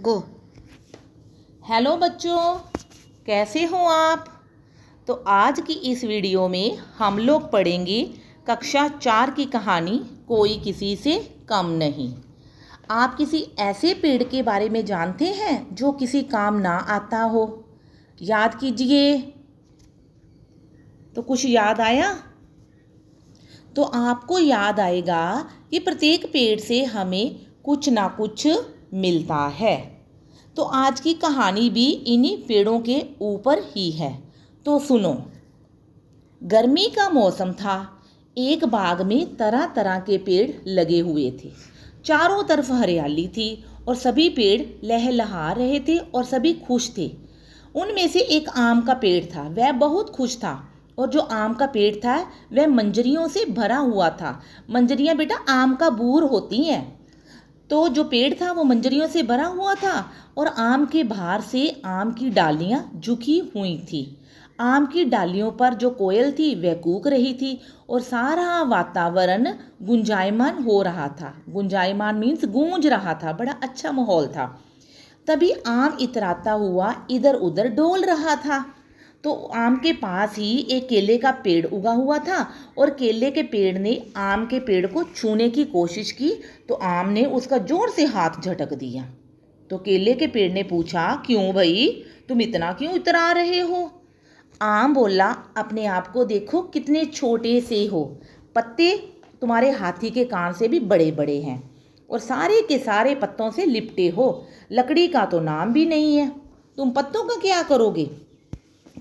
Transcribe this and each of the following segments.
गो। Hello बच्चों, कैसे हो आप। तो आज की इस वीडियो में हम लोग पढ़ेंगे कक्षा 4 की कहानी कोई किसी से कम नहीं। आप किसी ऐसे पेड़ के बारे में जानते हैं जो किसी काम ना आता हो? याद कीजिए। तो कुछ याद आया? तो आपको याद आएगा कि प्रत्येक पेड़ से हमें कुछ ना कुछ मिलता है। तो आज की कहानी भी इन्हीं पेड़ों के ऊपर ही है। तो सुनो। गर्मी का मौसम था। एक बाग में तरह तरह के पेड़ लगे हुए थे। चारों तरफ हरियाली थी और सभी पेड़ लहलहा रहे थे और सभी खुश थे। उनमें से एक आम का पेड़ था, वह बहुत खुश था। और जो आम का पेड़ था वह मंजरियों से भरा हुआ था। मंजरियां बेटा आम का बूर होती हैं। तो जो पेड़ था वो मंजरियों से भरा हुआ था और आम के बाहर से आम की डालियां झुकी हुई थी। आम की डालियों पर जो कोयल थी वह कूक रही थी और सारा वातावरण गुंजायमान हो रहा था। गुंजायमान मीन्स गूंज रहा था, बड़ा अच्छा माहौल था। तभी आम इतराता हुआ इधर उधर डोल रहा था। तो आम के पास ही एक केले का पेड़ उगा हुआ था और केले के पेड़ ने आम के पेड़ को छूने की कोशिश की तो आम ने उसका जोर से हाथ झटक दिया। तो केले के पेड़ ने पूछा, क्यों भाई, तुम इतना क्यों इतरा रहे हो? आम बोला, अपने आप को देखो कितने छोटे से हो। पत्ते तुम्हारे हाथी के कान से भी बड़े बड़े हैं और सारे के सारे पत्तों से लिपटे हो। लकड़ी का तो नाम भी नहीं है, तुम पत्तों का क्या करोगे?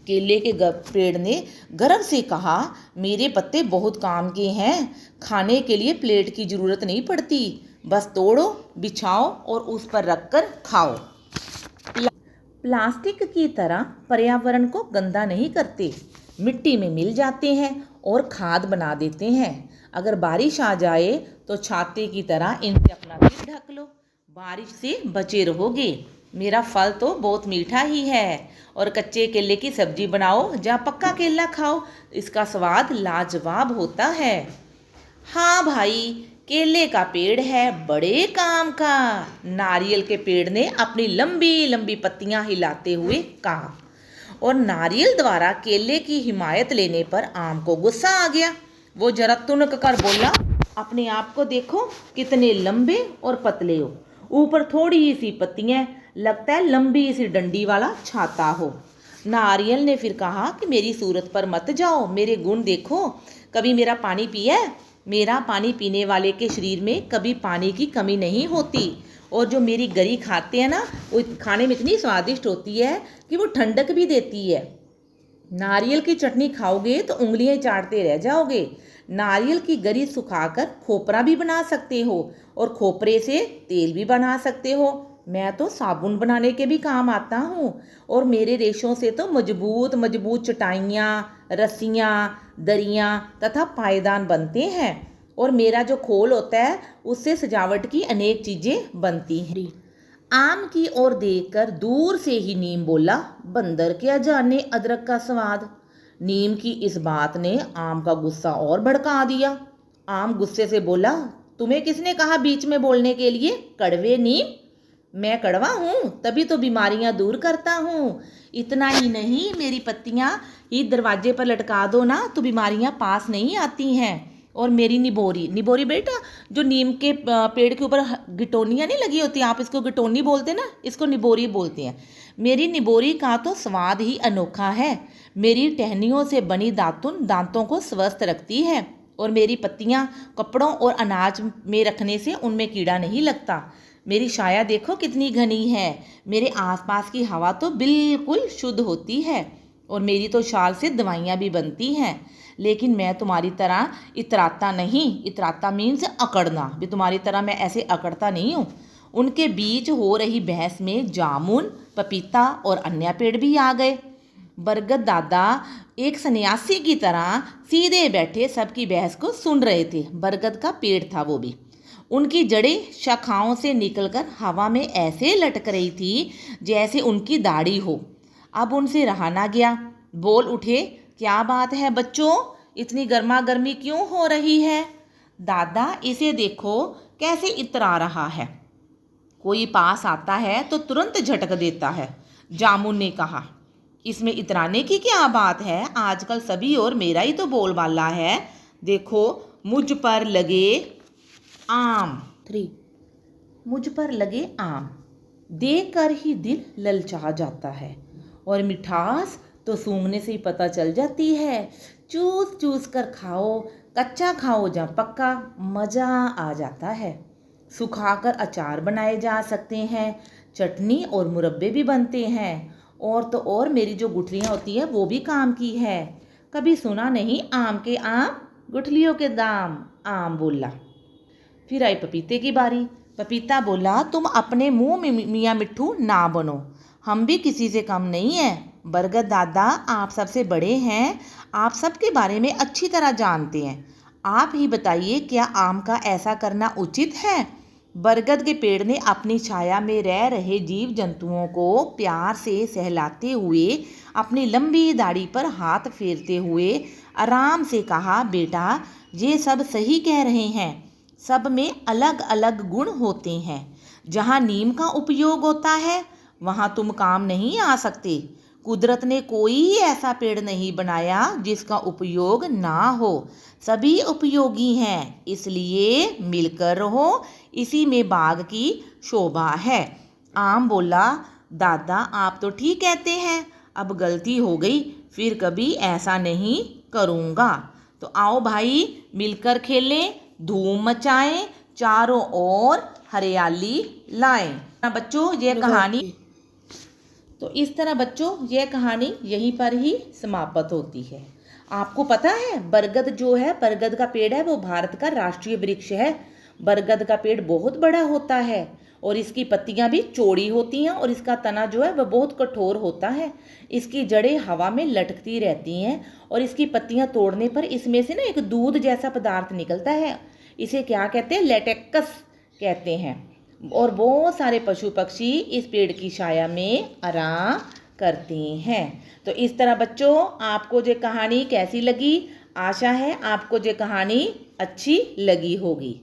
केले के पेड़ ने गर्व से कहा, मेरे पत्ते बहुत काम के हैं। खाने के लिए प्लेट की ज़रूरत नहीं पड़ती, बस तोड़ो, बिछाओ और उस पर रखकर खाओ। प्लास्टिक की तरह पर्यावरण को गंदा नहीं करते, मिट्टी में मिल जाते हैं और खाद बना देते हैं। अगर बारिश आ जाए तो छाते की तरह इनसे अपना सिर ढक लो, बारिश से बचे रहोगे। मेरा फल तो बहुत मीठा ही है और कच्चे केले की सब्जी बनाओ या पक्का केला खाओ, इसका स्वाद लाजवाब होता है। हाँ भाई, केले का पेड़ है बड़े काम का, नारियल के पेड़ ने अपनी लंबी लंबी पत्तियां हिलाते हुए कहा। और नारियल द्वारा केले की हिमायत लेने पर आम को गुस्सा आ गया। वो जरा तुनक कर बोला, अपने आप को देखो कितने लंबे और पतले हो, ऊपर थोड़ी सी पत्तियां, लगता है लंबी सी डंडी वाला छाता हो। नारियल ने फिर कहा कि मेरी सूरत पर मत जाओ, मेरे गुण देखो। कभी मेरा पानी पिया है? मेरा पानी पीने वाले के शरीर में कभी पानी की कमी नहीं होती। और जो मेरी गरी खाते हैं ना, वो खाने में इतनी स्वादिष्ट होती है कि वो ठंडक भी देती है। नारियल की चटनी खाओगे तो उंगलियां चाटते रह जाओगे। नारियल की गरी सुखाकर खोपरा भी बना सकते हो और खोपरे से तेल भी बना सकते हो। मैं तो साबुन बनाने के भी काम आता हूँ और मेरे रेशों से तो मजबूत मजबूत चटाइयाँ, रस्सियाँ, दरियाँ तथा पायदान बनते हैं। और मेरा जो खोल होता है उससे सजावट की अनेक चीज़ें बनती हैं। आम की ओर देखकर दूर से ही नीम बोला, बंदर क्या जाने अदरक का स्वाद। नीम की इस बात ने आम का गुस्सा और भड़का दिया। आम गुस्से से बोला, तुम्हें किसने कहा बीच में बोलने के लिए, कड़वे नीम? मैं कड़वा हूँ तभी तो बीमारियाँ दूर करता हूँ। इतना ही नहीं, मेरी पत्तियाँ ही दरवाजे पर लटका दो ना तो बीमारियाँ पास नहीं आती हैं। और मेरी निबोरी, निबोरी बेटा जो नीम के पेड़ के ऊपर गिटोनियाँ नहीं लगी होती, आप इसको गिटोनी बोलते ना, इसको निबोरी बोलते हैं। मेरी निबोरी का तो स्वाद ही अनोखा है। मेरी टहनियों से बनी दातुन दांतों को स्वस्थ रखती है और मेरी पत्तियाँ कपड़ों और अनाज में रखने से उनमें कीड़ा नहीं लगता। मेरी छाया देखो कितनी घनी है, मेरे आसपास की हवा तो बिल्कुल शुद्ध होती है और मेरी तो छाल से दवाइयाँ भी बनती हैं। लेकिन मैं तुम्हारी तरह इतराता नहीं, इतराता मीन्स अकड़ना भी, तुम्हारी तरह मैं ऐसे अकड़ता नहीं हूँ। उनके बीच हो रही बहस में जामुन, पपीता और अन्य पेड़ भी आ गए। बरगद दादा एक सन्यासी की तरह सीधे बैठे सबकी बहस को सुन रहे थे। बरगद का पेड़ था वो भी। उनकी जड़ें शाखाओं से निकलकर हवा में ऐसे लटक रही थी जैसे उनकी दाढ़ी हो। अब उनसे रहा ना गया, बोल उठे, क्या बात है बच्चों, इतनी गर्मा गर्मी क्यों हो रही है? दादा इसे देखो कैसे इतरा रहा है। कोई पास आता है तो तुरंत झटक देता है। जामुन ने कहा, इसमें इतराने की क्या बात है, आजकल सभी और मेरा ही तो बोलबाला है। देखो मुझ पर लगे आम। 3 मुझ पर लगे आम देख कर ही दिल ललचा जाता है, और मिठास तो सूंघने से ही पता चल जाती है। चूस चूस कर खाओ, कच्चा खाओ या पक्का, मज़ा आ जाता है। सुखाकर अचार बनाए जा सकते हैं, चटनी और मुरब्बे भी बनते हैं, और तो और मेरी जो गुठलियाँ होती हैं वो भी काम की है। कभी सुना नहीं आम के आम, गुठलियों के दाम, आम बोला। फिर आई पपीते की बारी। पपीता बोला, तुम अपने मुंह में मियाँ मिट्ठू ना बनो, हम भी किसी से कम नहीं हैं। बरगद दादा, आप सबसे बड़े हैं, आप सबके बारे में अच्छी तरह जानते हैं। आप ही बताइए, क्या आम का ऐसा करना उचित है? बरगद के पेड़ ने अपनी छाया में रह रहे जीव जंतुओं को प्यार से सहलाते हुए, अपनी लंबी दाढ़ी पर हाथ फेरते हुए आराम से कहा, बेटा ये सब सही कह रहे हैं, सब में अलग अलग गुण होते हैं। जहाँ नीम का उपयोग होता है वहाँ तुम काम नहीं आ सकते। कुदरत ने कोई ऐसा पेड़ नहीं बनाया जिसका उपयोग ना हो, सभी उपयोगी हैं, इसलिए मिलकर रहो, इसी में बाग की शोभा है। आम बोला, दादा आप तो ठीक कहते हैं, अब गलती हो गई, फिर कभी ऐसा नहीं करूँगा। तो आओ भाई मिलकर खेलें, धूम मचाएं, चारों ओर हरियाली लाएं। बच्चों ये कहानी, तो इस तरह बच्चों यह कहानी यहीं पर ही समाप्त होती है। आपको पता है बरगद जो है, बरगद का पेड़ है वो भारत का राष्ट्रीय वृक्ष है। बरगद का पेड़ बहुत बड़ा होता है और इसकी पत्तियां भी चौड़ी होती हैं, और इसका तना जो है वह बहुत कठोर होता है। इसकी जड़ें हवा में लटकती रहती हैं, और इसकी पत्तियां तोड़ने पर इसमें से ना एक दूध जैसा पदार्थ निकलता है। इसे क्या कहते हैं? लेटेक्स कहते हैं। और बहुत सारे पशु पक्षी इस पेड़ की छाया में आराम करते हैं। तो इस तरह बच्चों आपको ये कहानी कैसी लगी? आशा है आपको ये कहानी अच्छी लगी होगी।